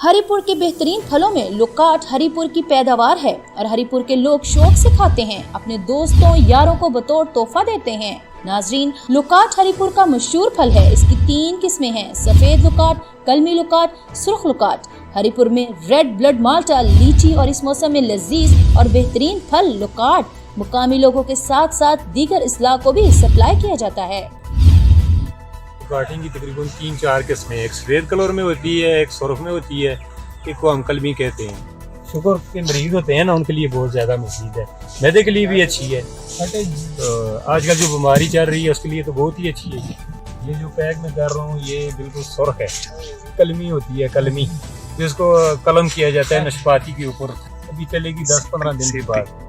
हरिपुर के बेहतरीन फलों में लुकाट हरिपुर की पैदावार है और हरिपुर के लोग शौक से खाते हैं, अपने दोस्तों यारों को बतौर तोहफा देते हैं। नाजरीन, लुकाट हरिपुर का मशहूर फल है। इसकी 3 किस्में हैं, सफेद लुकाट, कलमी लुकाट, सुर्ख लुकाट। हरिपुर में रेड ब्लड माल्टा, लीची और इस मौसम में लजीज और बेहतरीन फल लुकाट मुकामी लोगों के साथ साथ दीगर इस्लाह को भी सप्लाई किया जाता है। लुकाटिंग की तकरीबन 3-4 किस्में, एक सफेद कलर में होती है, एक सुर्ख में होती है, एक को हम कलमी कहते हैं। शुगर के मरीज होते हैं ना, उनके लिए बहुत ज्यादा मुफीद है, मैदे के लिए भी अच्छी है। तो आजकल जो बीमारी चल रही है उसके लिए तो बहुत ही अच्छी है। ये जो पैक में कर रहा हूँ ये बिल्कुल सुर्ख है, कलमी होती है, कलमी जिसको कलम किया जाता है नाशपाती के ऊपर। अभी चलेगी 10-15 दिन के बाद।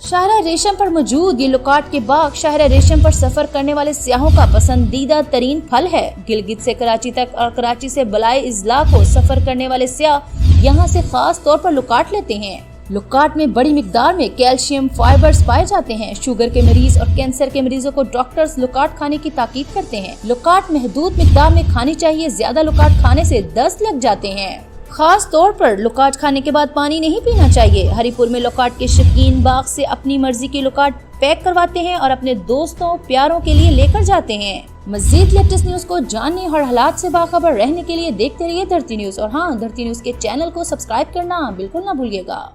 शाहरा रेशम पर मौजूद ये लुकाट के बाग शाहरा रेशम पर सफर करने वाले सियाहों का पसंदीदा तरीन फल है। गिलगित से कराची तक और कराची से बलाए इजला को सफर करने वाले सियाह यहाँ से खास तौर पर लुकाट लेते हैं। लुकाट में बड़ी मिकदार में कैल्शियम फाइबर्स पाए जाते हैं। शुगर के मरीज और कैंसर के मरीजों को डॉक्टर्स लुकाट खाने की ताकीद करते हैं। लुकाट महदूद मिकदार में खानी चाहिए, ज्यादा लुकाट खाने से दस्त लग जाते हैं। खास तौर पर लुकाट खाने के बाद पानी नहीं पीना चाहिए। हरिपुर में लुकाट के शौकीन बाग से अपनी मर्जी की लुकाट पैक करवाते हैं और अपने दोस्तों प्यारों के लिए लेकर जाते हैं। मजीद लेटेस्ट न्यूज को जानने और हालात से बाखबर रहने के लिए देखते रहिए धरती न्यूज। और हाँ, धरती न्यूज के चैनल को सब्सक्राइब करना बिल्कुल ना भूलिएगा।